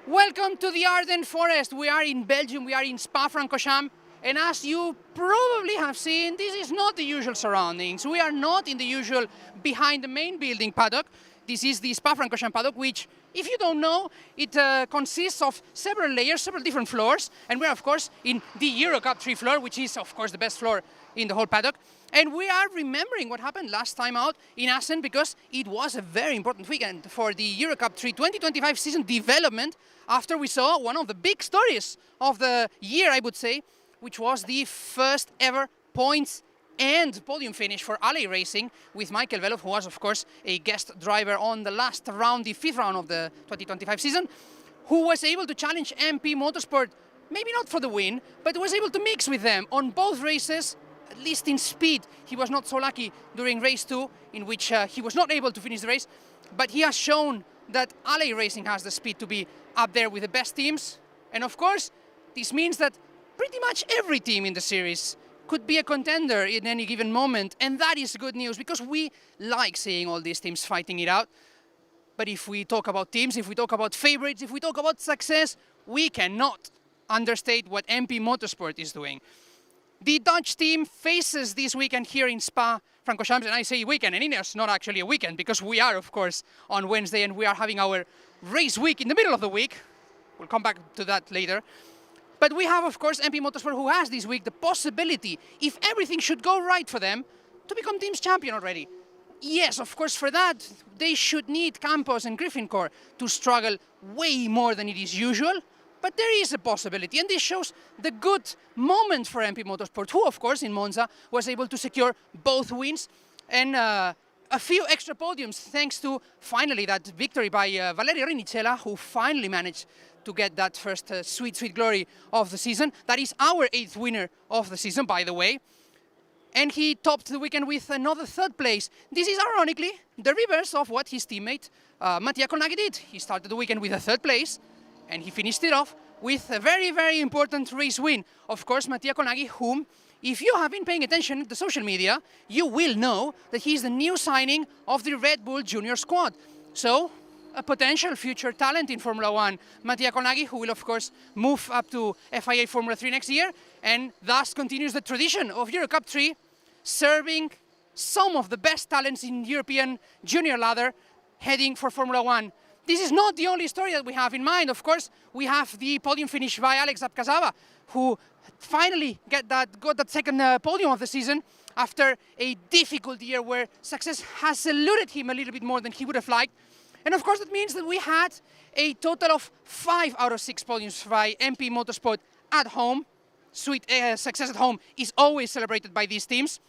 Welcome to the Ardennes Forest. We are in Belgium, we are in SPA-FRANCORCHAMPS, and as you probably have seen, this is not the usual surroundings. We are not in the usual behind the main building paddock. This is the SPA-FRANCORCHAMPS paddock, which, if you don't know, it consists of several layers, several different floors, and we're of course in the EUROCUP-3 floor, which is of course the best floor in the whole paddock. And we are remembering what happened last time out in Assen because it was a very important weekend for the EUROCUP-3 2025 season development after we saw one of the big stories of the year, I would say, which was the first ever points and podium finish for Alley Racing with Michael Velov, who was of course a guest driver on the last round, the fifth round of the 2025 season, who was able to challenge MP Motorsport, maybe not for the win, but was able to mix with them on both races. At least in speed, he was not so lucky during race 2, in which he was not able to finish the race, but he has shown that Alley Racing has the speed to be up there with the best teams. And of course, this means that pretty much every team in the series could be a contender in any given moment, and that is good news because we like seeing all these teams fighting it out. But if we talk about teams, if we talk about favorites, if we talk about success, we cannot understate what MP Motorsport is doing. The Dutch team faces this weekend here in SPA-FRANCORCHAMPS, and I say weekend, and it's not actually a weekend because we are, of course, on Wednesday and we are having our race week in the middle of the week. We'll come back to that later. But we have, of course, MP Motorsport, who has this week the possibility, if everything should go right for them, to become team's champion already. Yes, of course, for that, they should need Campos and Griffincourt to struggle way more than it is usual. But there is a possibility, and this shows the good moment for MP Motorsport, who, of course, in Monza was able to secure both wins and a few extra podiums, thanks to finally that victory by Valerio Rinicella, who finally managed to get that first sweet glory of the season. That is our 8th winner of the season, by the way. And he topped the weekend with another 3rd place. This is ironically the reverse of what his teammate Mattia Colnaghi did. He started the weekend with a 3rd place, and he finished it off with a very, very important race win. Of course, Mattia Colnaghi, whom, if you have been paying attention to the social media, you will know that he's the new signing of the Red Bull Junior squad. So, a potential future talent in Formula 1, Mattia Colnaghi, who will, of course, move up to FIA Formula 3 next year, and thus continues the tradition of EUROCUP-3, serving some of the best talents in European junior ladder heading for Formula 1. This is not the only story that we have in mind. Of course, we have the podium finish by Alex Abkazava, who finally got that 2nd podium of the season after a difficult year where success has eluded him a little bit more than he would have liked. And of course, that means that we had a total of 5 out of 6 podiums by MP Motorsport at home. Sweet success at home is always celebrated by these teams.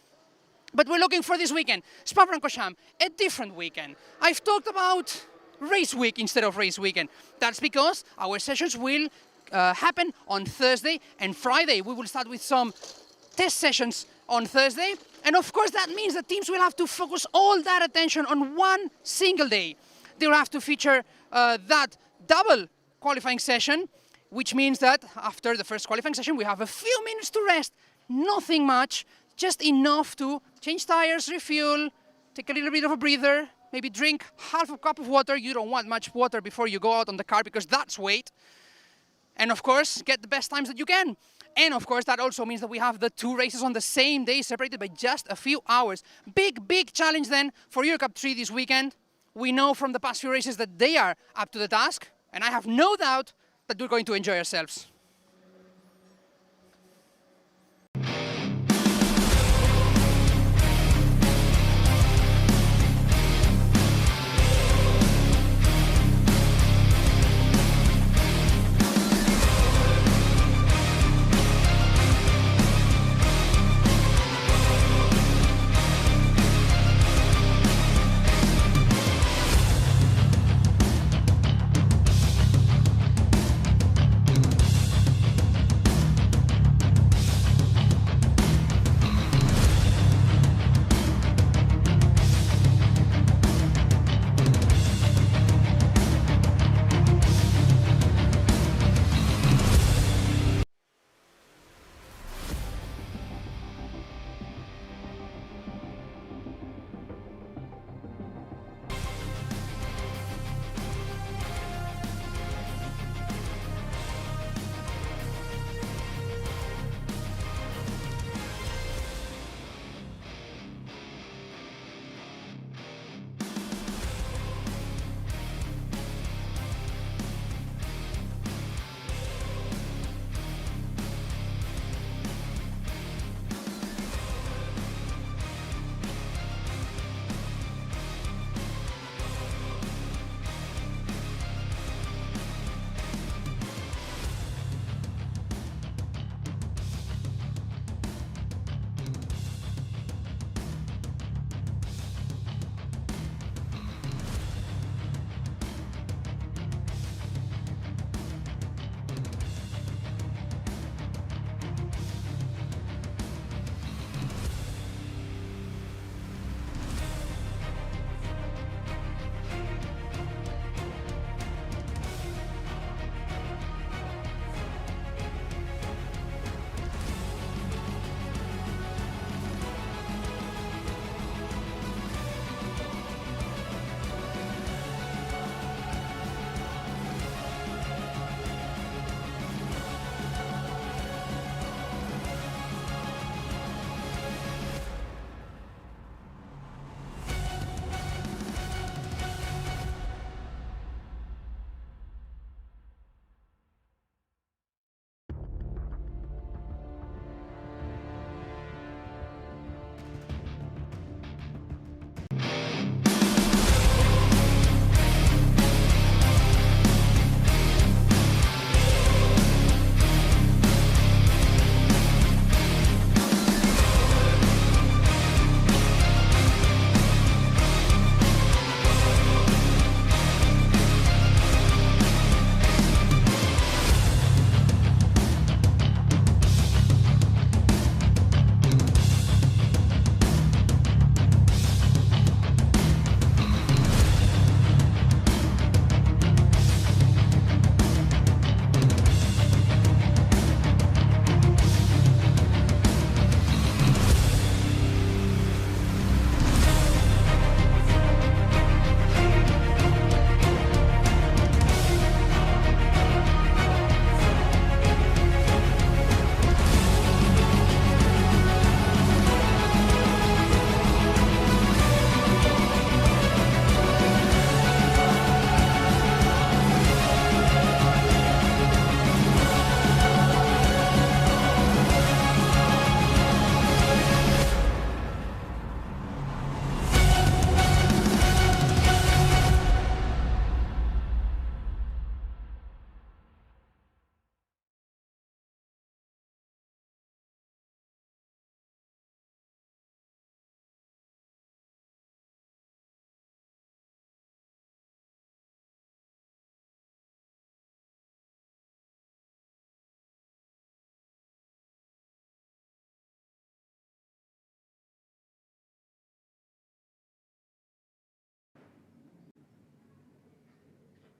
But we're looking for this weekend, SPA-FRANCORCHAMPS, a different weekend. I've talked about race week instead of race weekend. That's because our sessions will happen on Thursday and Friday. We will start with some test sessions on Thursday. And of course, that means that teams will have to focus all that attention on one single day. They will have to feature that double qualifying session, which means that after the first qualifying session, we have a few minutes to rest. Nothing much, just enough to change tires, refuel, take a little bit of a breather, maybe drink half a cup of water. You don't want much water before you go out on the car because that's weight. And of course, get the best times that you can. And of course, that also means that we have the 2 races on the same day, separated by just a few hours. Big challenge then for EUROCUP-3 this weekend. We know from the past few races that they are up to the task, and I have no doubt that we're going to enjoy ourselves.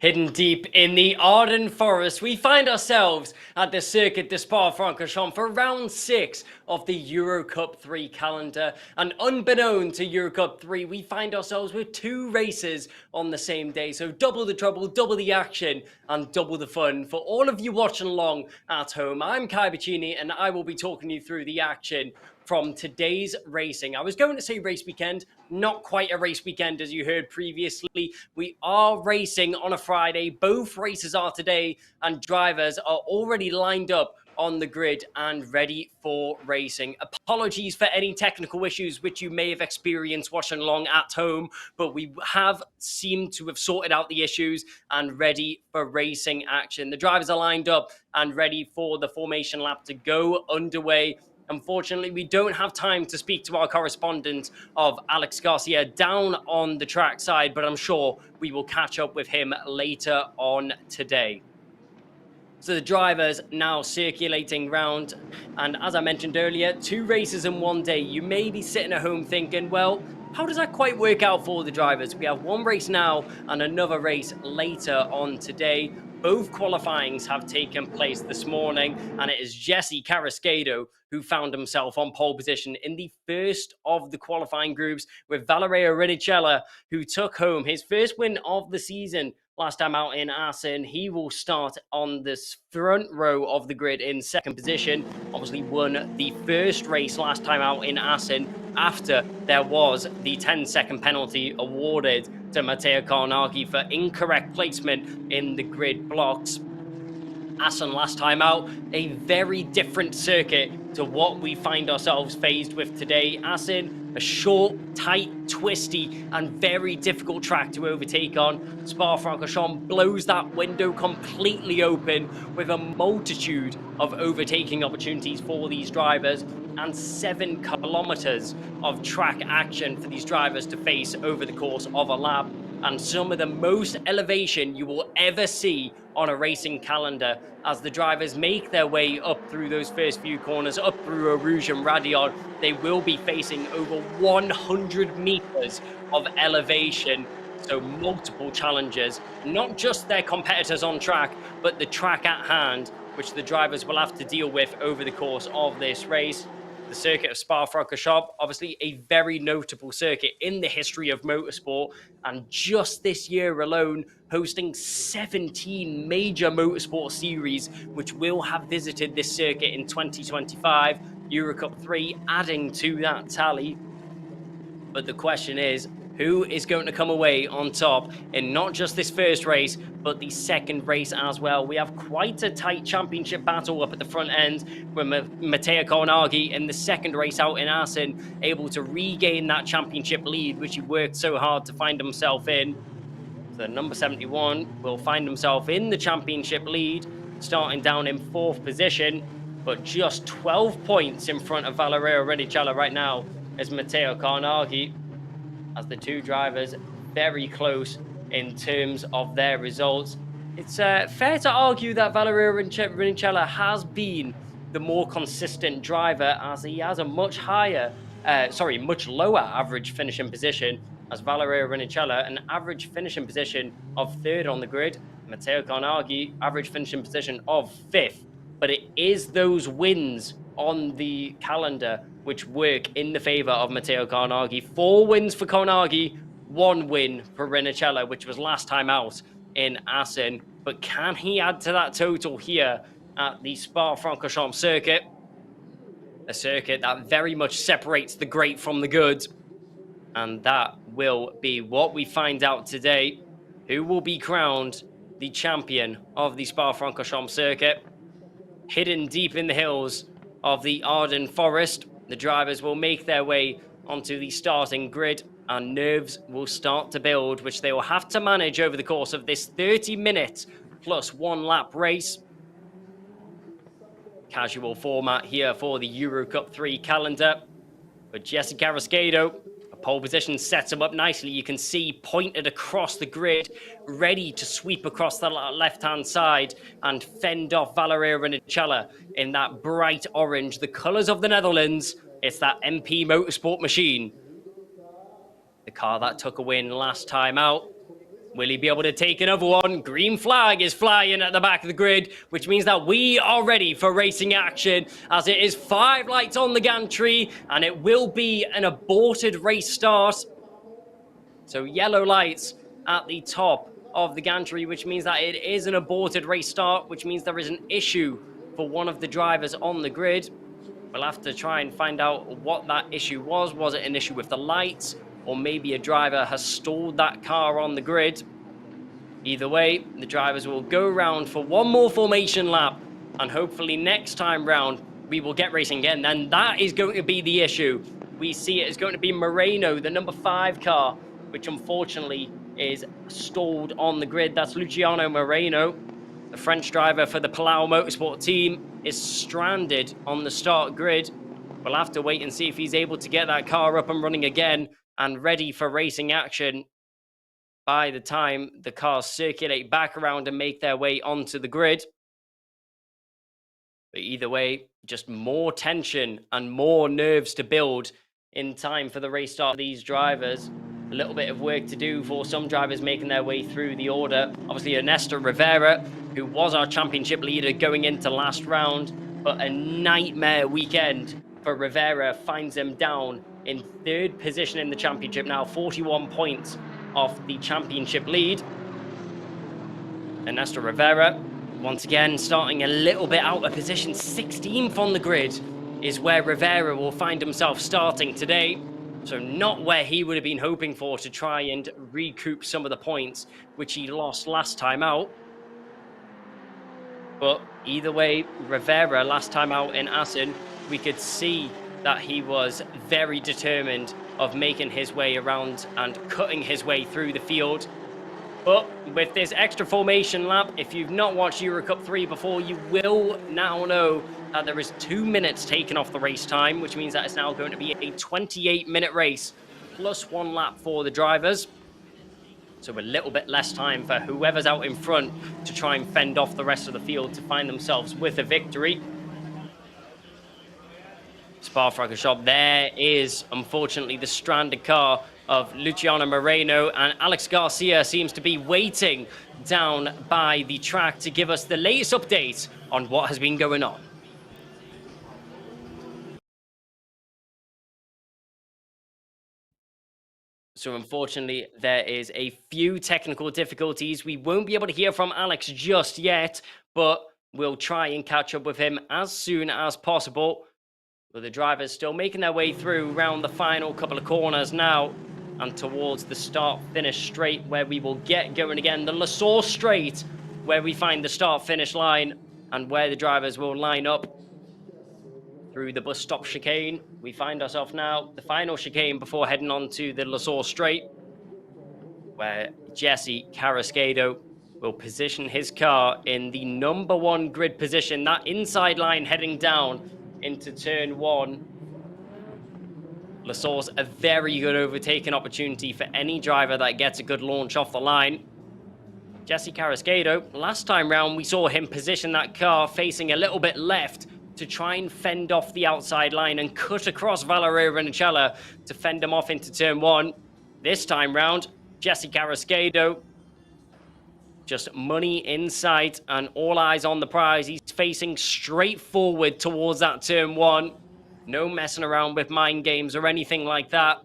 Hidden deep in the Ardennes forest, we find ourselves at the Circuit de Spa-Francorchamps for round 6 of the EUROCUP-3 calendar. And unbeknown to EUROCUP-3, we find ourselves with 2 races on the same day. So double the trouble, double the action, and double the fun. For all of you watching along at home, I'm Kai Bacchini, and I will be talking you through the action from today's racing. I was going to say race weekend, not quite a race weekend as you heard previously. We are racing on a Friday. Both races are today, and drivers are already lined up on the grid and ready for racing. Apologies for any technical issues which you may have experienced watching along at home, but we have seemed to have sorted out the issues and ready for racing action. The drivers are lined up and ready for the formation lap to go underway. Unfortunately, we don't have time to speak to our correspondent of Alex Garcia down on the track side, but I'm sure we will catch up with him later on today. So the drivers now circulating round, and as I mentioned earlier, 2 races in one day. You may be sitting at home thinking, well, how does that quite work out for the drivers? We have 1 race now and another race later on today. Both qualifyings have taken place this morning, and it is Jesse Carrasquedo who found himself on pole position in the first of the qualifying groups, with Valerio Rinicella, who took home his first win of the season last time out in Assen. He will start on this front row of the grid in second position. Obviously won the first race last time out in Assen after there was the 10-second penalty awarded to Matteo Carnaghi for incorrect placement in the grid blocks. Assen last time out, a very different circuit to what we find ourselves faced with today. Assen, a short, tight, twisty, and very difficult track to overtake on. Spa-Francorchamps blows that window completely open with a multitude of overtaking opportunities for these drivers and 7 kilometers of track action for these drivers to face over the course of a lap, and some of the most elevation you will ever see on a racing calendar as the drivers make their way up through those first few corners, up through Eau Rouge and Radion. They will be facing over 100 meters of elevation. So multiple challenges, not just their competitors on track, but the track at hand, which the drivers will have to deal with over the course of this race. The circuit of Spa-Francorchamps, obviously a very notable circuit in the history of motorsport, and just this year alone hosting 17 major motorsport series which will have visited this circuit in 2025, EUROCUP-3 adding to that tally. But the question is, who is going to come away on top in not just this first race, but the second race as well? We have quite a tight championship battle up at the front end, with Matteo Carnaghi in the second race out in Assen able to regain that championship lead, which he worked so hard to find himself in. So number 71 will find himself in the championship lead, starting down in 4th position, but just 12 points in front of Valerio Rinicella right now is Matteo Carnaghi, as the 2 drivers very close in terms of their results. It's fair to argue that Valerio Rinicella has been the more consistent driver, as he has a much lower average finishing position, as Valerio Rinicella an average finishing position of 3rd on the grid, Matteo Carnaghi average finishing position of 5th. But it is those wins on the calendar which work in the favor of Matteo Carnaghi. 4 wins for Carnaghi, 1 win for Rinicella, which was last time out in Assen. But can he add to that total here at the Spa-Francorchamps circuit? A circuit that very much separates the great from the good. And that will be what we find out today. Who will be crowned the champion of the Spa-Francorchamps circuit? Hidden deep in the hills of the Ardennes forest, the drivers will make their way onto the starting grid, and nerves will start to build, which they will have to manage over the course of this 30-minute plus 1 lap race. Casual format here for the EUROCUP-3 calendar. But Jesse Carrasquedo, a pole position sets him up nicely. You can see pointed across the grid, ready to sweep across the left-hand side and fend off Valerio Rinicella in that bright orange, the colours of the Netherlands. It's that MP Motorsport machine, the car that took a win last time out. Will he be able to take another one? Green flag is flying at the back of the grid, which means that we are ready for racing action, as it is 5 lights on the gantry, and it will be an aborted race start. So yellow lights at the top of the gantry, which means that it is an aborted race start, which means there is an issue for one of the drivers on the grid. We'll have to try and find out what that issue was. Was it an issue with the lights? Or maybe a driver has stalled that car on the grid? Either way, the drivers will go around for one more formation lap, and hopefully next time round we will get racing again. And that is going to be the issue. We see it is going to be Moreno, the number 5 car, which unfortunately is stalled on the grid. That's Luciano Moreno, the French driver for the Palau Motorsport team, is stranded on the start grid. We'll have to wait and see if he's able to get that car up and running again and ready for racing action by the time the cars circulate back around and make their way onto the grid. But either way, just more tension and more nerves to build in time for the race start for these drivers. A little bit of work to do for some drivers making their way through the order. Obviously, Ernesto Rivera, who was our championship leader going into last round, but a nightmare weekend for Rivera finds him down in 3rd position in the championship now, 41 points off the championship lead. Ernesto Rivera, once again, starting a little bit out of position. 16th on the grid is where Rivera will find himself starting today. So not where he would have been hoping for to try and recoup some of the points which he lost last time out. But either way, Rivera, last time out in Assen, we could see that he was very determined of making his way around and cutting his way through the field. But with this extra formation lap, if you've not watched EUROCUP-3 before, you will now know that there is 2 minutes taken off the race time, which means that it's now going to be a 28-minute race plus 1 lap for the drivers. So a little bit less time for whoever's out in front to try and fend off the rest of the field to find themselves with a victory. SPA-FRANCORCHAMPS, there is unfortunately the stranded car of Luciano Moreno, and Alex Garcia seems to be waiting down by the track to give us the latest update on what has been going on. So unfortunately, there is a few technical difficulties. We won't be able to hear from Alex just yet, but we'll try and catch up with him as soon as possible. But the drivers still making their way through around the final couple of corners now and towards the start-finish straight, where we will get going again. The Le Source straight, where we find the start-finish line and where the drivers will line up through the bus stop chicane. We find ourselves now the final chicane before heading on to the Le Source straight, where Jesse Carrasquedo will position his car in the number 1 grid position, that inside line heading down into turn 1. Le Source, a very good overtaking opportunity for any driver that gets a good launch off the line. Jesse Carrasquedo, last time round we saw him position that car facing a little bit left to try and fend off the outside line and cut across Valerio Rennicella to fend him off into turn 1. This time round, Jesse Carrasquedo, just money in sight and all eyes on the prize. He's facing straight forward towards that turn 1. No messing around with mind games or anything like that.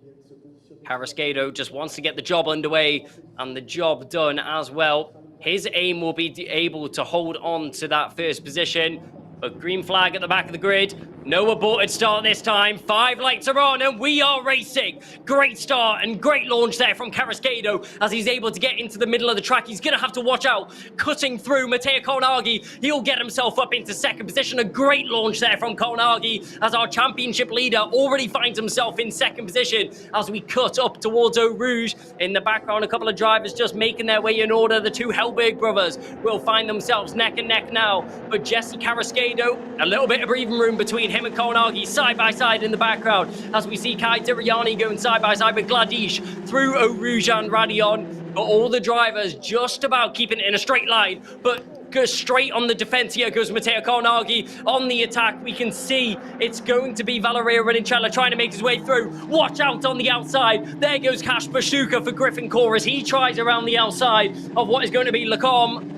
Carrasquedo just wants to get the job underway and the job done as well. His aim will be able to hold on to that first position. But green flag at the back of the grid. No aborted start this time. 5 lights are on and we are racing. Great start and great launch there from Carrasquedo as he's able to get into the middle of the track. He's going to have to watch out. Cutting through Matteo Colnaghi. He'll get himself up into 2nd position. A great launch there from Colnaghi as our championship leader already finds himself in 2nd position as we cut up towards Eau Rouge. In the background, a couple of drivers just making their way in order. The 2 Hellberg brothers will find themselves neck and neck now. But Jesse Carrasquedo, a little bit of breathing room between him and Colnaghi, side by side in the background as we see Kai Tiriani going side by side with Gladish through Eau Rouge and Radion. But all the drivers just about keeping it in a straight line. But goes straight on the defense. Here goes Matteo Carnaghi on the attack. We can see it's going to be Valerio Rinichella trying to make his way through. Watch out on the outside. There goes Kasper Stuka for Griffin Chorus. He tries around the outside of what is going to be Lacombe.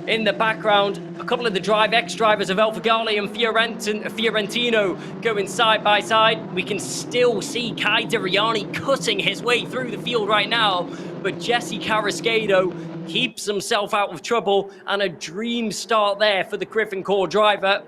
In the background, a couple of the Drive X drivers of El Figale and Fiorentino going side by side. We can still see Kai Diriani cutting his way through the field right now, but Jesse Carrasquedo keeps himself out of trouble, and a dream start there for the Griffin Core driver.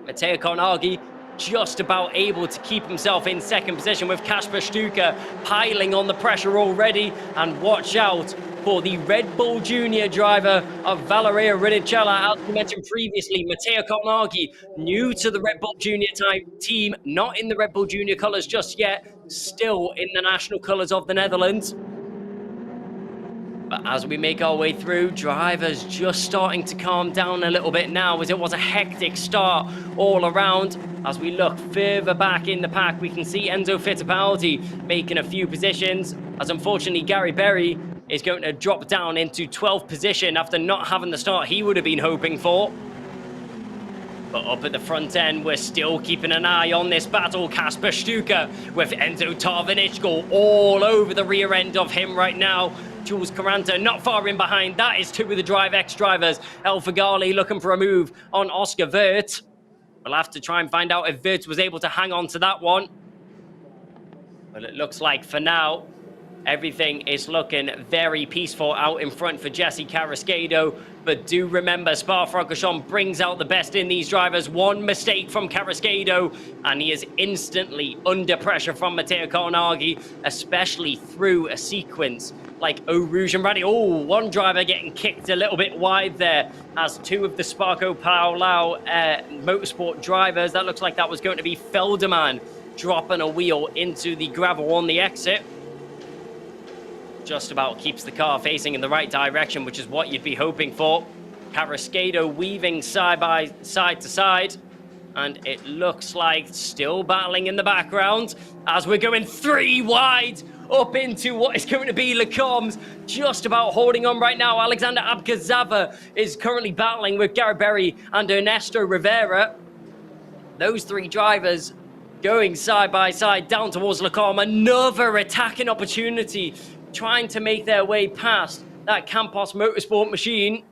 Matteo Carnaghi just about able to keep himself in second position, with Kasper Stuka piling on the pressure already. And watch out for the Red Bull Junior driver of Valerio Rinichella. As we mentioned previously, Matteo Carnaghi, new to the Red Bull Junior team, not in the Red Bull Junior colours just yet, still in the national colours of the Netherlands. But as we make our way through, drivers just starting to calm down a little bit now, as it was a hectic start all around. As we look further back in the pack, we can see Enzo Fittipaldi making a few positions, as unfortunately Gary Berry is going to drop down into 12th position after not having the start he would have been hoping for. But up at the front end, we're still keeping an eye on this battle. Kasper Stuka with Enzo Tarvinichko all over the rear end of him right now. Jules Caranta not far in behind. That is two of the Drive X drivers. El Figale looking for a move on Oscar Wirth. We'll have to try and find out if Wirth was able to hang on to that one. But it looks like for now, everything is looking very peaceful out in front for Jesse Carrasquedo. But do remember, Spa-Francorchamps brings out the best in these drivers. One mistake from Carrasquedo, and he is instantly under pressure from Matteo Carnaghi, especially through a sequence like Eau Rouge and Rally. Oh, one driver getting kicked a little bit wide there, as two of the Sparco Palau motorsport drivers, that looks like that was going to be Felderman, dropping a wheel into the gravel on the exit. Just about keeps the car facing in the right direction, which is what you'd be hoping for. Carrasquedo weaving side to side, and it looks like still battling in the background as we're going three wide up into what is going to be Lacombe's. Just about holding on right now. Alexander Abkazava is currently battling with Garrett Berry and Ernesto Rivera. Those three drivers going side by side down towards Lacombe. Another attacking opportunity, trying to make their way past that Campos Motorsport machine.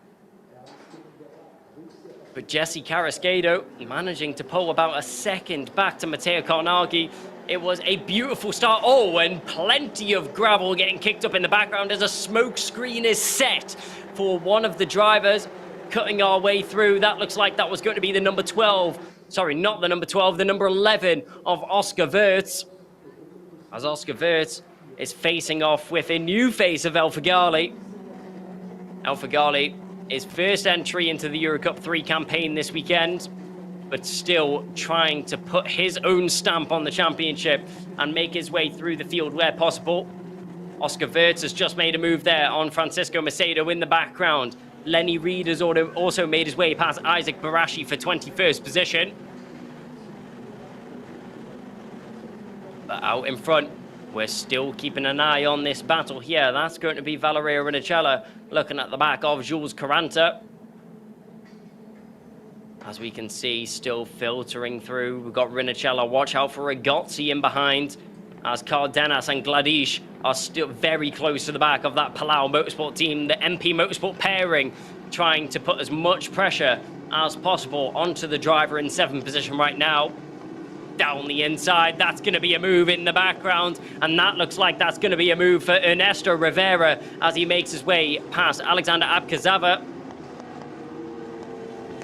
But Jesse Carrasquedo managing to pull about a second back to Matteo Carnaghi. It was a beautiful start. Oh, and plenty of gravel getting kicked up in the background as a smoke screen is set for one of the drivers. Cutting our way through, that looks like that was going to be the number 12. Sorry, not the number 12, the number 11 of Oscar Wirth. As Oscar Wirth is facing off with a new face of El Figale. El Figale, his first entry into the EUROCUP-3 campaign this weekend, but still trying to put his own stamp on the championship and make his way through the field where possible. Oscar Wirth has just made a move there on Francisco Macedo in the background. Lenny Reed has also made his way past Isaac Barashi for 21st position. But out in front, we're still keeping an eye on this battle here. That's going to be Valerio Rinichella looking at the back of Jules Caranta. As we can see, still filtering through. We've got Rinichella. Watch out for Rigozzi in behind, as Cardenas and Gladish are still very close to the back of that Palau Motorsport team. The MP Motorsport pairing trying to put as much pressure as possible onto the driver in 7th position right now. Down the inside, that's going to be a move in the background, and that looks like that's going to be a move for Ernesto Rivera as he makes his way past Alexander Abkazava.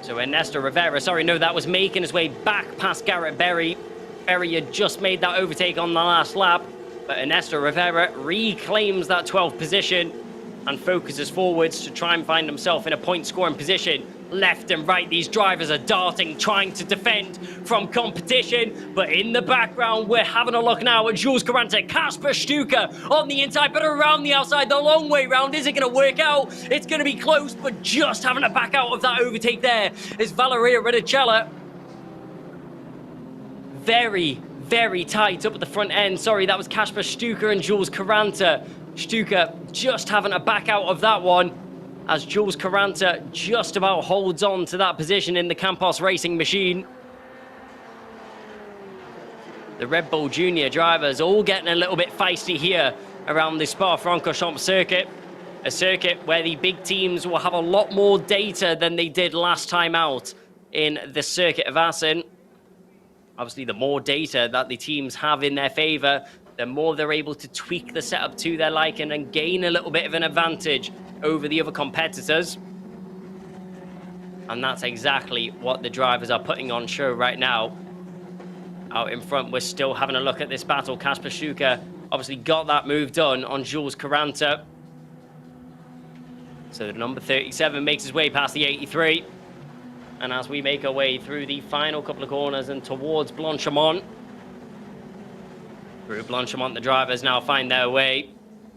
So Ernesto Rivera, that was making his way back past Garrett Berry. Berry had just made that overtake on the last lap, but Ernesto Rivera reclaims that 12th position and focuses forwards to try and find himself in a point-scoring position. Left and right, these drivers are darting, trying to defend from competition. But in the background, we're having a look now at Jules Caranta, Kasper Stuka on the inside, but around the outside, the long way round. Is it going to work out? It's going to be close, but just having to back out of that overtake there is Valerio Rinichella. Very, very tight up at the front end. Sorry, that was Kasper Stuka and Jules Caranta. Stuka just having to back out of that one. as Jules Caranta just about holds on to that position in the Campos Racing machine. The Red Bull Junior drivers all getting a little bit feisty here around the Spa-Francorchamps circuit. A circuit where the big teams will have a lot more data than they did last time out in the circuit of Assen. Obviously, the more data that the teams have in their favor, the more they're able to tweak the setup to their liking and gain a little bit of an advantage over the other competitors. And that's exactly what the drivers are putting on show right now. Out in front, we're still having a look at this battle. Kasper Stuka obviously got that move done on Jules Caranta. So the number 37 makes his way past the 83. And as we make our way through the final couple of corners and towards Blanchimont, through Blanchimont, the drivers now find their way.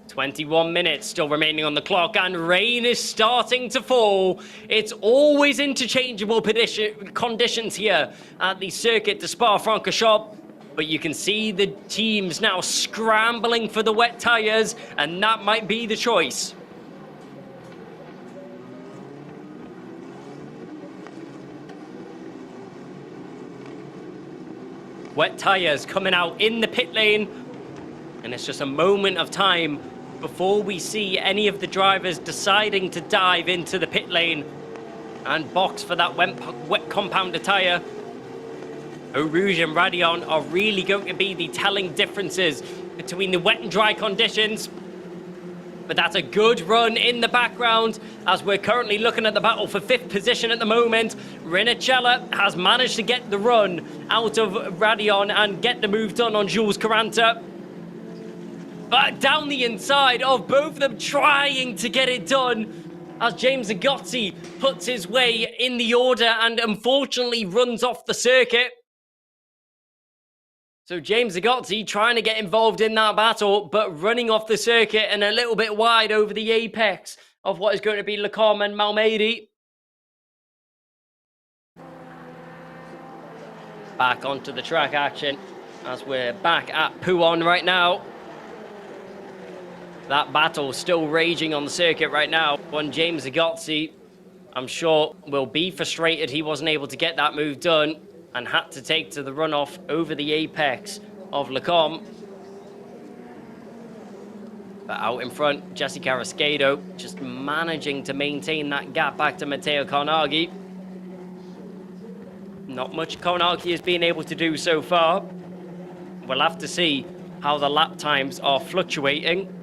21 minutes still remaining on the clock, and rain is starting to fall. It's always interchangeable conditions here at the Circuit de Spa-Francorchamps, but you can see the teams now scrambling for the wet tyres, and that might be the choice. Wet tyres coming out in the pit lane, and it's just a moment of time before we see any of the drivers deciding to dive into the pit lane and box for that wet compounder tyre. Eau Rouge and Radion are really going to be the telling differences between the wet and dry conditions. But that's a good run in the background as we're currently looking at the battle for 5th position at the moment. Rinicella has managed to get the run out of Radion and get the move done on Jules Caranta. But down the inside of both of them trying to get it done as James Agozzi puts his way in the order and unfortunately runs off the circuit. So James Agozzi trying to get involved in that battle, but running off the circuit and a little bit wide over the apex of what is going to be Lecombe and Malmedy. Back onto the track action as we're back at Pouhon right now. That battle still raging on the circuit right now. When James Agozzi, I'm sure, will be frustrated he wasn't able to get that move done and had to take to the runoff over the apex of Lecombe. But out in front, Jesse Carrasquedo just managing to maintain that gap back to Matteo Carnaghi. Not much Carnaghi has been able to do so far. We'll have to see how the lap times are fluctuating.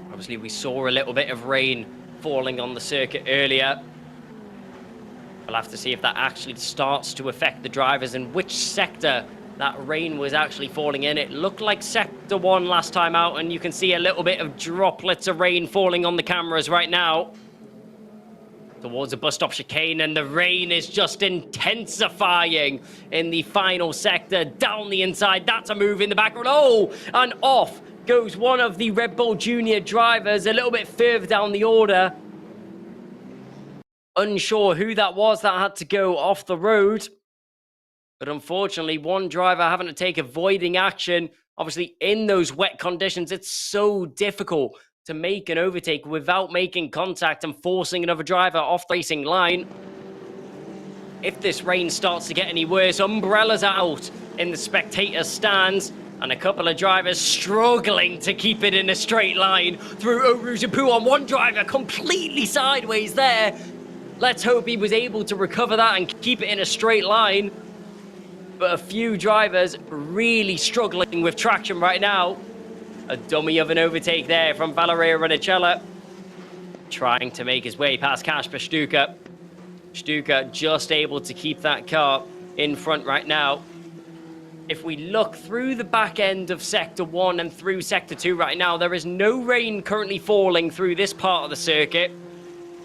Obviously, we saw a little bit of rain falling on the circuit earlier. We'll have to see if that actually starts to affect the drivers and which sector that rain was actually falling in. It looked like Sector 1 last time out, and you can see a little bit of droplets of rain falling on the cameras right now. Towards the bus stop chicane, and the rain is just intensifying in the final sector. Down the inside, that's a move in the background. Oh, and off goes one of the Red Bull Junior drivers a little bit further down the order. Unsure who that was that had to go off the road. But unfortunately, one driver having to take avoiding action. Obviously, in those wet conditions, it's so difficult to make an overtake without making contact and forcing another driver off the racing line. If this rain starts to get any worse, umbrellas are out in the spectator stands. And a couple of drivers struggling to keep it in a straight line through Eau Rouge and Pouhon. One driver completely sideways there. Let's hope he was able to recover that and keep it in a straight line. But a few drivers really struggling with traction right now. A dummy of an overtake there from Valerio Rinicella. Trying to make his way past Kasper Stuka. Stuka just able to keep that car in front right now. If we look through the back end of Sector 1 and through Sector 2 right now, there is no rain currently falling through this part of the circuit.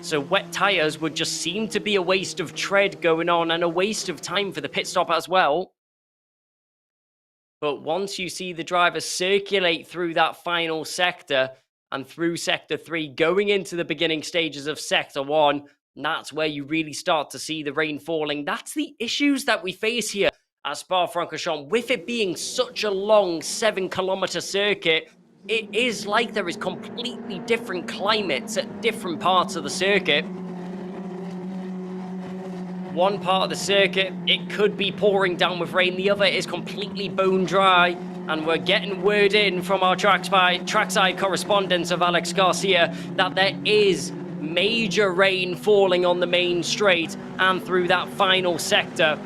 So wet tyres would just seem to be a waste of tread going on and a waste of time for the pit stop as well. But once you see the drivers circulate through that final sector and through Sector 3 going into the beginning stages of Sector 1, that's where you really start to see the rain falling. That's the issues that we face here at Spa-Francorchamps. With it being such a long 7-kilometer circuit, it is like there is completely different climates at different parts of the circuit. One part of the circuit, it could be pouring down with rain. The other is completely bone dry. And we're getting word in from our trackside correspondent of Alex Garcia that there is major rain falling on the main straight and through that final sector.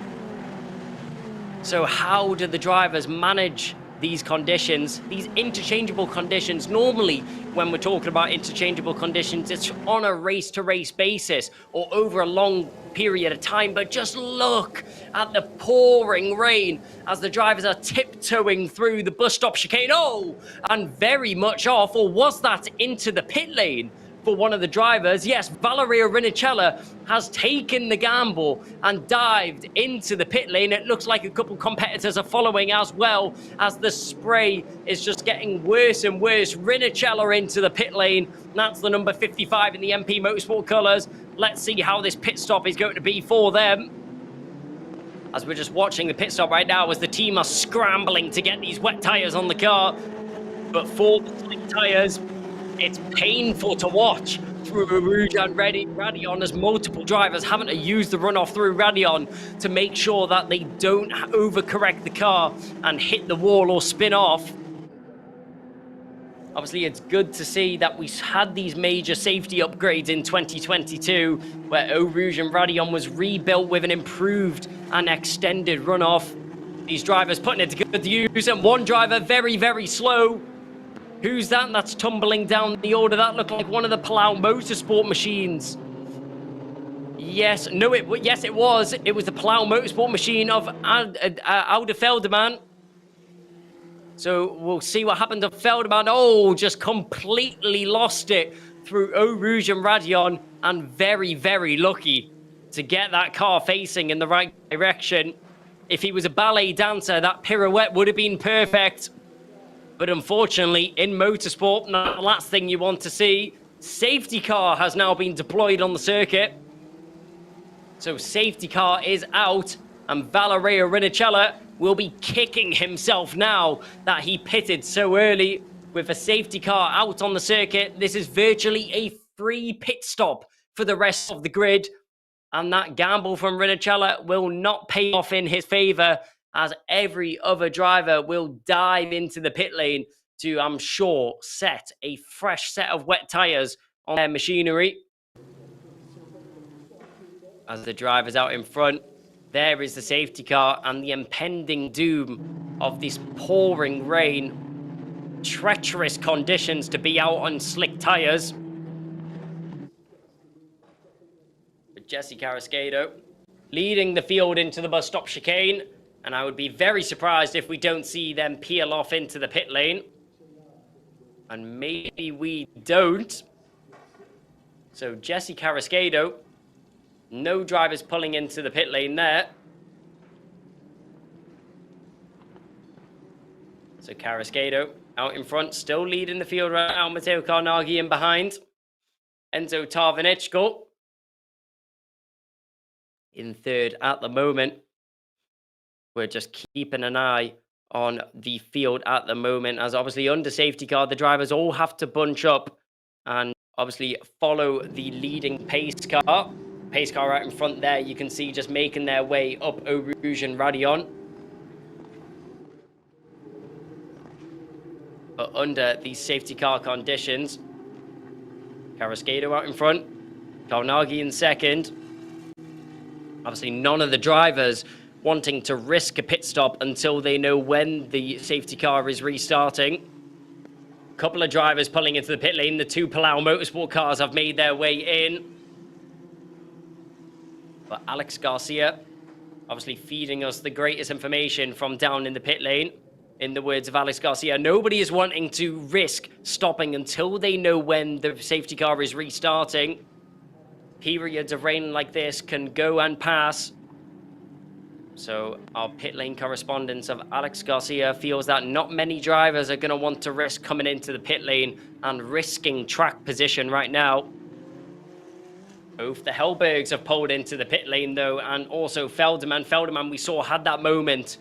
So how do the drivers manage these conditions, these interchangeable conditions? Normally, when we're talking about interchangeable conditions, it's on a race-to-race basis or over a long period of time. But just look at the pouring rain as the drivers are tiptoeing through the bus stop chicane. Oh, and very much off, or was that into the pit lane? For one of the drivers, yes, Valerio Rinicella has taken the gamble and dived into the pit lane. It looks like a couple competitors are following as well, as the spray is just getting worse and worse. Rinicella into the pit lane. That's the number 55 in the MP Motorsport colours. Let's see how this pit stop is going to be for them. As we're just watching the pit stop right now, as the team are scrambling to get these wet tyres on the car. But for the slick tyres, it's painful to watch through Rouge and Raidillon, as multiple drivers having to use the runoff through Raidillon to make sure that they don't overcorrect the car and hit the wall or spin off. Obviously, it's good to see that we had these major safety upgrades in 2022, where Eau Rouge and Raidillon was rebuilt with an improved and extended runoff. These drivers putting it to good use, and one driver very, very slow. Who's that? That's tumbling down the order. That looked like one of the Palau Motorsport machines. Yes, no, yes, it was. It was the Palau Motorsport machine of Aude Felderman. So we'll see what happened to Felderman. Oh, just completely lost it through Eau Rouge and Raidillon, and very, very lucky to get that car facing in the right direction. If he was a ballet dancer, that pirouette would have been perfect. But unfortunately, in motorsport, not the last thing you want to see. Safety car has now been deployed on the circuit. So safety car is out, and Valerio Rinicella will be kicking himself now that he pitted so early. With a safety car out on the circuit, this is virtually a free pit stop for the rest of the grid. And that gamble from Rinicella will not pay off in his favor, as every other driver will dive into the pit lane to, I'm sure, set a fresh set of wet tyres on their machinery. As the driver's out in front, there is the safety car and the impending doom of this pouring rain. Treacherous conditions to be out on slick tyres. Jesse Carrasquedo leading the field into the bus stop chicane. And I would be very surprised if we don't see them peel off into the pit lane. And maybe we don't. So Jesse Carrasquedo, no drivers pulling into the pit lane there. So Carrasquedo out in front, still leading the field right now. Matteo Carnaghi in behind. Enzo Tarvinichko in third at the moment. We're just keeping an eye on the field at the moment, as obviously under safety car, the drivers all have to bunch up and obviously follow the leading pace car. Pace car right in front there, you can see just making their way up Eau Rouge and Raidillon. But under these safety car conditions, Carrasquedo out in front, Carnaghi in second. Obviously none of the drivers wanting to risk a pit stop until they know when the safety car is restarting. A couple of drivers pulling into the pit lane. The two Palau Motorsport cars have made their way in. But Alex Garcia obviously feeding us the greatest information from down in the pit lane. In the words of Alex Garcia, nobody is wanting to risk stopping until they know when the safety car is restarting. Periods of rain like this can go and pass. So our pit lane correspondent of Alex Garcia feels that not many drivers are going to want to risk coming into the pit lane and risking track position right now. Both the Hellbergs have pulled into the pit lane though, and also Felderman. Felderman we saw had that moment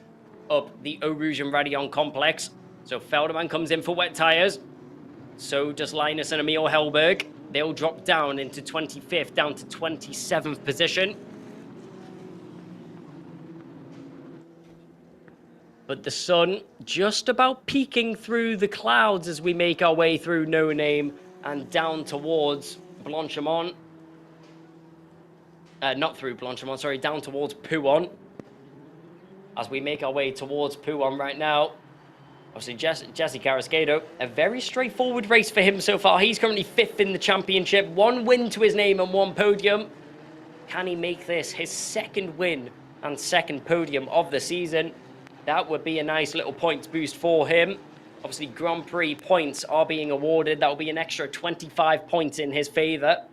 up the Eau Rouge and Raidillon complex. So Felderman comes in for wet tyres. So does Linus and Emil Hellberg. They'll drop down into 25th, down to 27th position. But the sun just about peeking through the clouds as we make our way through No Name and down towards Blanchimont. Not through Blanchimont, sorry, down towards Pouon. As we make our way towards Pouon right now. Obviously, Jesse Carrasquedo, a very straightforward race for him so far. He's currently 5th in the championship. 1 win to his name and 1 podium. Can he make this his 2nd win and 2nd podium of the season? That would be a nice little points boost for him. Obviously, Grand Prix points are being awarded. That will be an extra 25 points in his favour.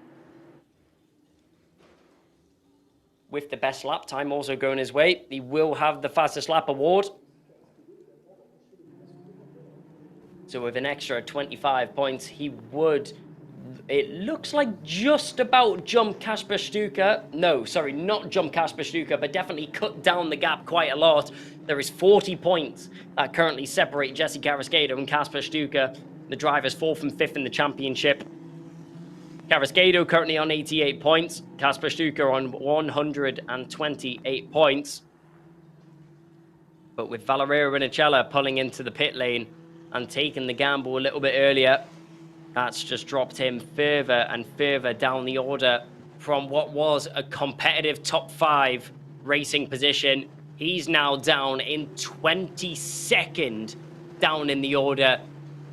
With the best lap time also going his way, he will have the fastest lap award. So with an extra 25 points, he would, it looks like, just about jump Kasper Stuka. No, sorry, not jump Kasper Stuka, but definitely cut down the gap quite a lot. There is 40 points that currently separate Jesse Carrasquedo and Kasper Stuka, the drivers 4th and 5th in the championship. Carrasquedo currently on 88 points, Kasper Stuka on 128 points. But with Valerio Rinicella pulling into the pit lane and taking the gamble a little bit earlier, that's just dropped him further and further down the order from what was a competitive top 5 racing position. He's now down in 22nd down in the order.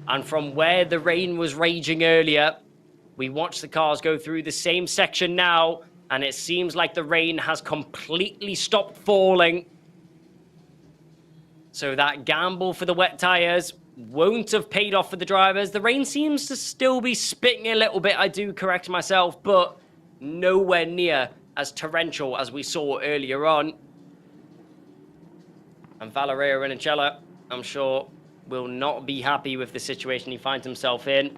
And from where the rain was raging earlier, we watch the cars go through the same section now, and it seems like the rain has completely stopped falling. So that gamble for the wet tyres won't have paid off for the drivers. The rain seems to still be spitting a little bit, I do correct myself, but nowhere near as torrential as we saw earlier on. And Valerio Rinicella, I'm sure, will not be happy with the situation he finds himself in.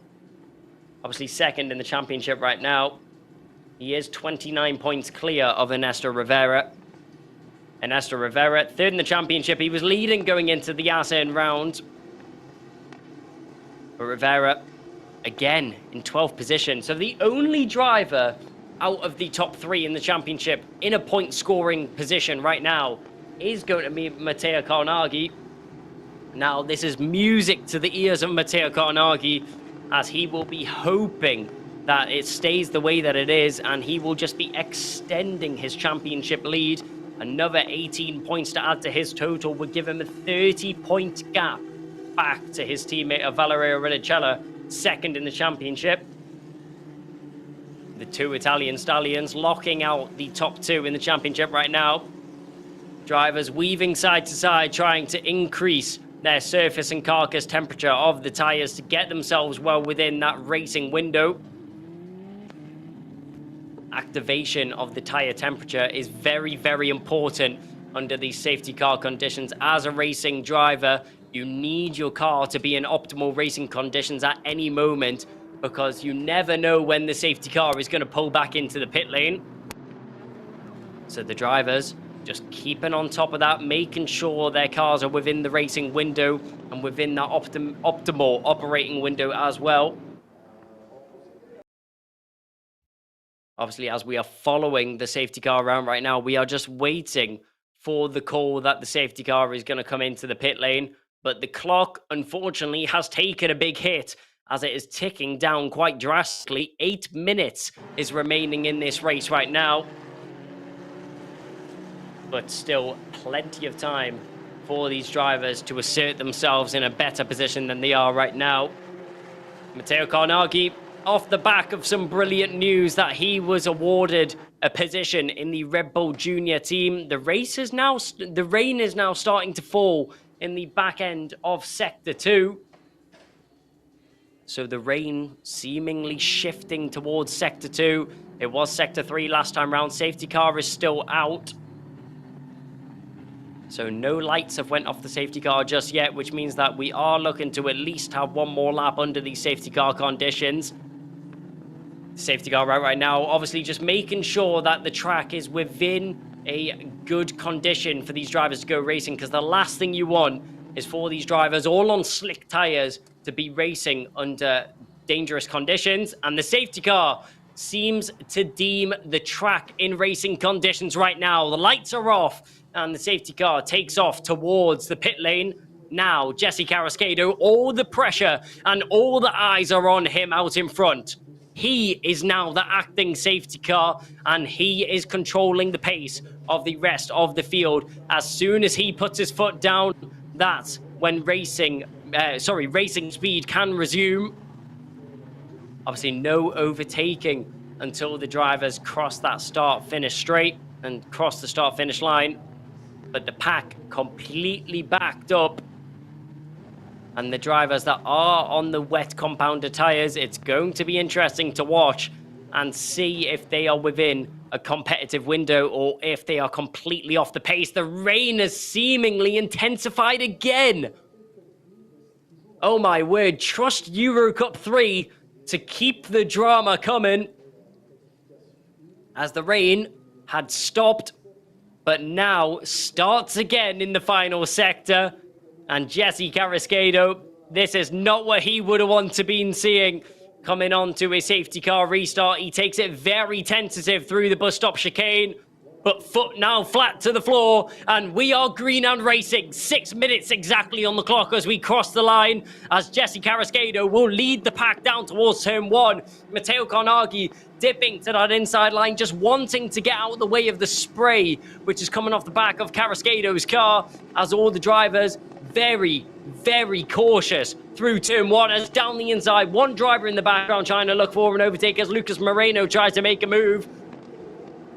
Obviously 2nd in the championship right now. He is 29 points clear of Ernesto Rivera. Ernesto Rivera, 3rd in the championship. He was leading going into the Assen round. But Rivera, again, in 12th position. So the only driver out of the top 3 in the championship in a point-scoring position right now is going to be Matteo Carnaghi. Now, this is music to the ears of Matteo Carnaghi, as he will be hoping that it stays the way that it is, and he will just be extending his championship lead. Another 18 points to add to his total would give him a 30-point gap back to his teammate of Valerio Rinicella, 2nd in the championship. The 2 Italian stallions locking out the top 2 in the championship right now. Drivers weaving side to side, trying to increase their surface and carcass temperature of the tyres to get themselves well within that racing window. Activation of the tyre temperature is very, very important under these safety car conditions. As a racing driver, you need your car to be in optimal racing conditions at any moment, because you never know when the safety car is going to pull back into the pit lane. So the drivers just keeping on top of that, making sure their cars are within the racing window and within that optimal operating window as well. Obviously, as we are following the safety car around right now, we are just waiting for the call that the safety car is going to come into the pit lane. But the clock, unfortunately, has taken a big hit as it is ticking down quite drastically. 8 minutes is remaining in this race right now. But still plenty of time for these drivers to assert themselves in a better position than they are right now. Matteo Carnaghi, off the back of some brilliant news that he was awarded a position in the Red Bull Junior team. The rain is now starting to fall in the back end of Sector 2. So the rain seemingly shifting towards Sector 2. It was Sector 3 last time round. Safety car is still out. So no lights have went off the safety car just yet, which means that we are looking to at least have one more lap under these safety car conditions. Safety car right now, obviously just making sure that the track is within a good condition for these drivers to go racing, because the last thing you want is for these drivers all on slick tires to be racing under dangerous conditions, and the safety car seems to deem the track in racing conditions right now. The lights are off, and the safety car takes off towards the pit lane. Now, Jesse Carrasquedo, all the pressure and all the eyes are on him out in front. He is now the acting safety car, and he is controlling the pace of the rest of the field. As soon as he puts his foot down, that's when racing speed can resume. Obviously, no overtaking until the drivers cross that start-finish straight and cross the start-finish line. But the pack completely backed up. And the drivers that are on the wet compounder tyres, it's going to be interesting to watch and see if they are within a competitive window or if they are completely off the pace. The rain has seemingly intensified again. Oh my word, trust EUROCUP-3 to keep the drama coming. As the rain had stopped, but now starts again in the final sector. And Jesse Carrasquedo, this is not what he would have wanted to be seeing coming on to a safety car restart. He takes it very tentative through the bus stop chicane, but foot now flat to the floor, and we are green and racing. 6 minutes exactly on the clock as we cross the line, as Jesse Carrasquedo will lead the pack down towards turn 1. Matteo Carnaghi dipping to that inside line, just wanting to get out of the way of the spray, which is coming off the back of Carrasquedo's car, as all the drivers very, very cautious through turn 1 as down the inside. One driver in the background trying to look for an overtake as Lucas Moreno tries to make a move.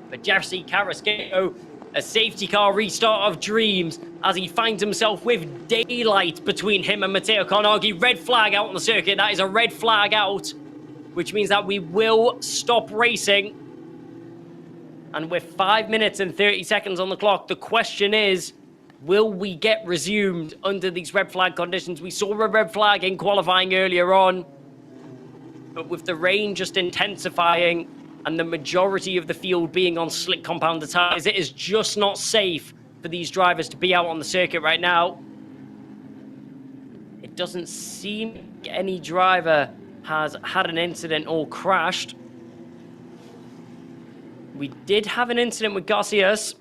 But Jesse Carrasquedo, a safety car restart of dreams as he finds himself with daylight between him and Matteo Carnaghi. Red flag out on the circuit. That is a red flag out, which means that we will stop racing. And with 5 minutes and 30 seconds on the clock, the question is, will we get resumed under these red flag conditions? We saw a red flag in qualifying earlier on, but with the rain just intensifying and the majority of the field being on slick compounder tyres, it is just not safe for these drivers to be out on the circuit right now. It doesn't seem like any driver has had an incident or crashed. We did have an incident with Garcias,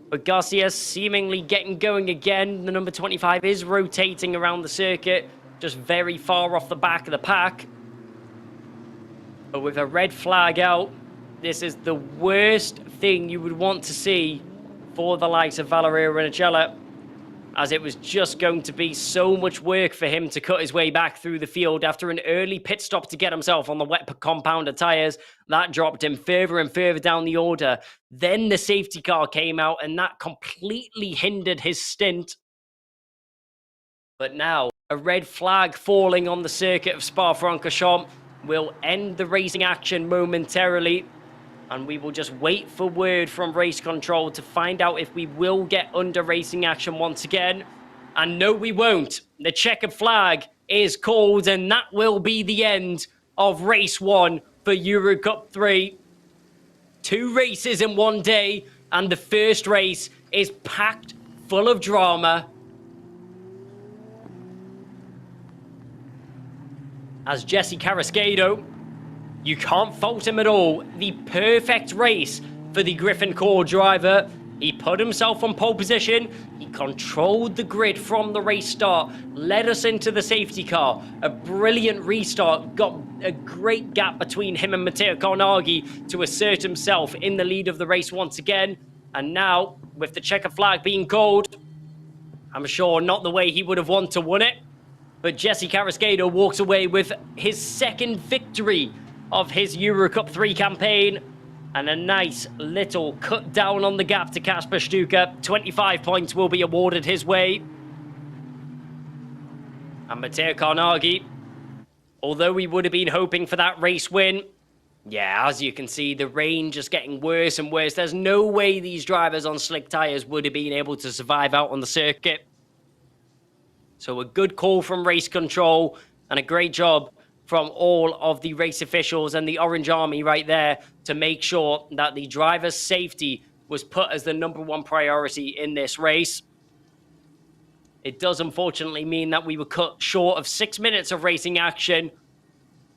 but Garcia seemingly getting going again. The number 25 is rotating around the circuit, just very far off the back of the pack. But with a red flag out, this is the worst thing you would want to see for the likes of Valerio Rennicella, as it was just going to be so much work for him to cut his way back through the field after an early pit stop to get himself on the wet compounder tyres. That dropped him further and further down the order. Then the safety car came out, and that completely hindered his stint. But now, a red flag falling on the circuit of Spa-Francorchamps will end the racing action momentarily, and we will just wait for word from race control to find out if we will get under racing action once again. And no, we won't. The checkered flag is called, and that will be the end of race 1 for EUROCUP-3. 2 races in one day, and the first race is packed full of drama. As Jesse Carrasquedo, you can't fault him at all. The perfect race for the Griffin Core driver. He put himself on pole position. He controlled the grid from the race start, led us into the safety car. A brilliant restart, got a great gap between him and Matteo Carnaghi to assert himself in the lead of the race once again. And now, with the checker flag being called, I'm sure not the way he would have wanted to win it, but Jesse Carrasquedo walks away with his second victory of his EUROCUP-3 campaign, and a nice little cut down on the gap to Kasper Stuka. 25 points will be awarded his way. And Matteo Carnaghi, although we would have been hoping for that race win, yeah, as you can see, the rain just getting worse and worse. There's no way these drivers on slick tyres would have been able to survive out on the circuit. So a good call from race control, and a great job from all of the race officials and the Orange Army right there to make sure that the driver's safety was put as the #1 priority in this race. It does unfortunately mean that we were cut short of 6 minutes of racing action,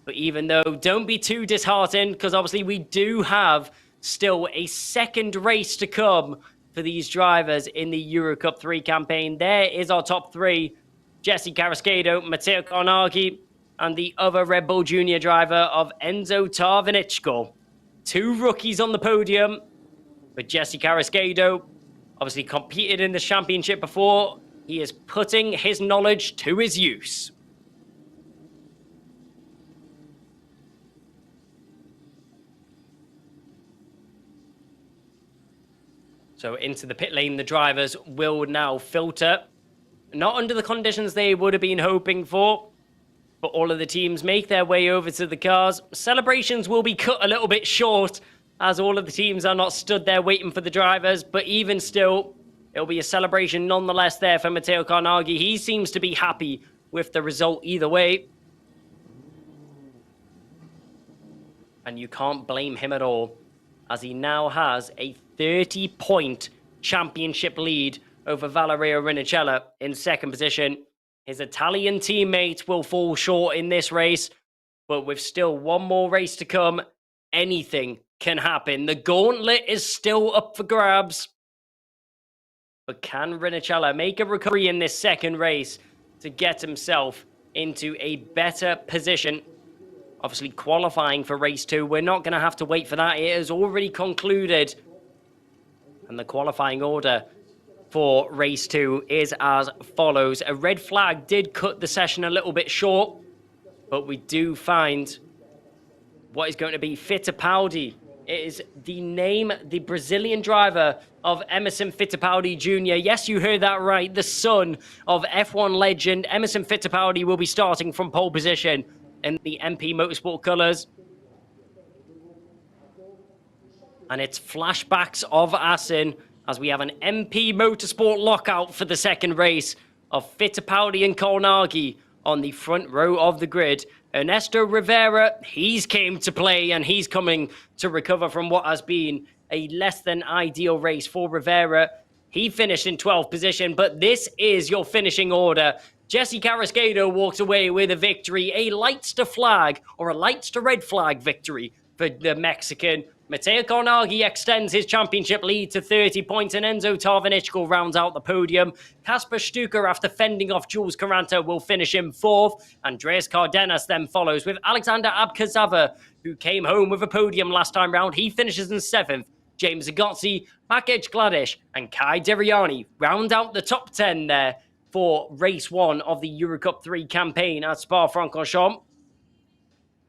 But even though, don't be too disheartened, because obviously we do have still a second race to come for these drivers in the EuroCup-3 campaign. There is our top three: Jesse Carrasquedo, Matteo Carnaghi, and the other Red Bull Junior driver of Enzo Tarvinichko. Two rookies on the podium, but Jesse Carrasquedo obviously competed in the championship before. He is putting his knowledge to his use. So into the pit lane, the drivers will now filter. Not under the conditions they would have been hoping for, but all of the teams make their way over to the cars. Celebrations will be cut a little bit short, as all of the teams are not stood there waiting for the drivers, but even still, it'll be a celebration nonetheless there for Matteo Carnaghi. He seems to be happy with the result either way. And you can't blame him at all, as he now has a 30-point championship lead over Valerio Rinicella in second position. His Italian teammate will fall short in this race, but with still one more race to come, anything can happen. The gauntlet is still up for grabs. But can Rinicella make a recovery in this second race to get himself into a better position? Obviously, qualifying for race 2, we're not going to have to wait for that. It has already concluded. And the qualifying order for race 2 is as follows. A red flag did cut the session a little bit short, but we do find what is going to be Fittipaldi. It is the name, the Brazilian driver of Emerson Fittipaldi Jr. Yes, you heard that right. The son of F1 legend Emerson Fittipaldi will be starting from pole position in the MP Motorsport colours. And it's flashbacks of Assen as we have an MP Motorsport lockout for the second race of Fittipaldi and Carnaghi on the front row of the grid. Ernesto Rivera, he's came to play and he's coming to recover from what has been a less than ideal race for Rivera. He finished in 12th position, but this is your finishing order. Jesse Carrasquedo walks away with a victory, a lights to flag or a lights to red flag victory for the Mexican. Matteo Carnaghi extends his championship lead to 30 points, and Enzo Tarvinichko rounds out the podium. Kasper Stuker, after fending off Jules Carranto, will finish in 4th. Andreas Cardenas then follows with Alexander Abkazava, who came home with a podium last time round. He finishes in 7th. James Zagotzi, Makej Gladish, and Kai Deriani round out the top 10 there for race 1 of the EuroCup-3 campaign at Spa-Francorchamps.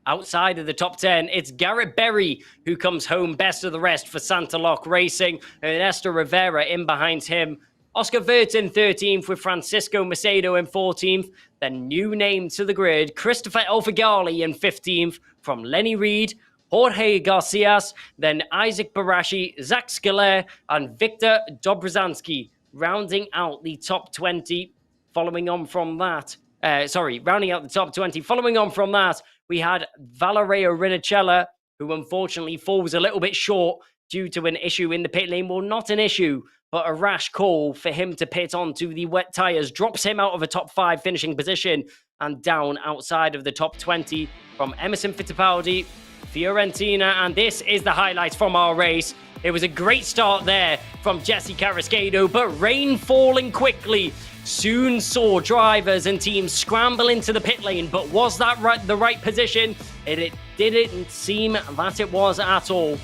Outside of the top 10, it's Garrett Berry who comes home best of the rest for Santa Loc Racing. Ernesto Rivera in behind him. Oscar Wirth in 13th with Francisco Macedo in 14th. Then new name to the grid, Christopher Elfigali in 15th from Lenny Reed, Jorge Garcias, then Isaac Barashi, Zach Skiller, and Victor Dobrzansky rounding out the top 20. Following on from that, rounding out the top 20. Following on from that, we had Valerio Rinicella, who unfortunately falls a little bit short due to an issue in the pit lane. Well, not an issue, but a rash call for him to pit onto the wet tyres. Drops him out of a top 5 finishing position and down outside of the top 20 from Emerson Fittipaldi, Fiorentina. And this is the highlight from our race. It was a great start there from Jesse Carrasquedo, but rain falling quickly soon saw drivers and teams scramble into the pit lane. But was that the right position? It didn't seem that it was at all.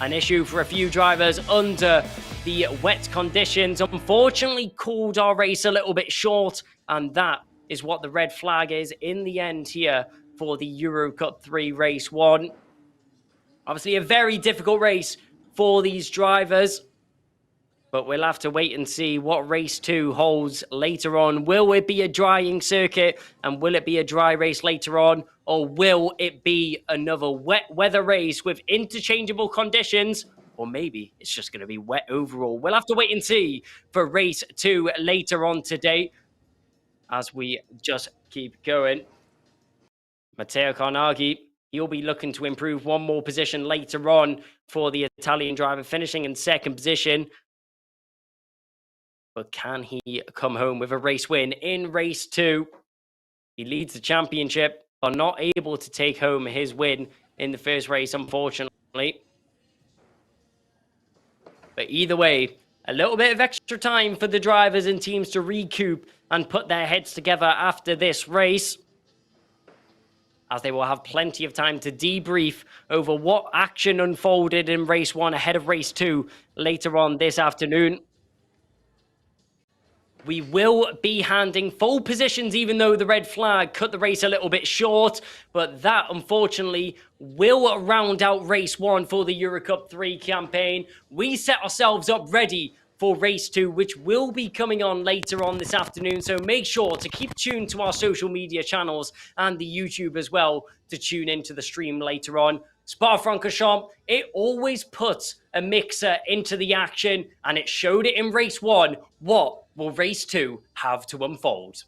An issue for a few drivers under the wet conditions unfortunately called our race a little bit short, and that is what the red flag is in the end here for the EuroCup-3 race 1. Obviously a very difficult race for these drivers, but we'll have to wait and see what race 2 holds later on. Will it be a drying circuit, and will it be a dry race later on, or will it be another wet weather race with interchangeable conditions, or maybe it's just going to be wet overall? We'll have to wait and see for race 2 later on today as we just keep going. Matteo Carnaghi, he'll be looking to improve one more position later on for the Italian driver, finishing in 2nd position. But can he come home with a race win in race 2? He leads the championship not able to take home his win in the first race, unfortunately. But either way, a little bit of extra time for the drivers and teams to recoup and put their heads together after this race, as they will have plenty of time to debrief over what action unfolded in race 1 ahead of race 2 later on this afternoon. We will be handing full positions, even though the red flag cut the race a little bit short. But that, unfortunately, will round out race 1 for the EUROCUP-3 campaign. We set ourselves up ready for race 2, which will be coming on later on this afternoon. So make sure to keep tuned to our social media channels and the YouTube as well to tune into the stream later on. Spa-Francorchamps, it always puts a mixer into the action, and it showed it in race 1. What will race 2 have to unfold?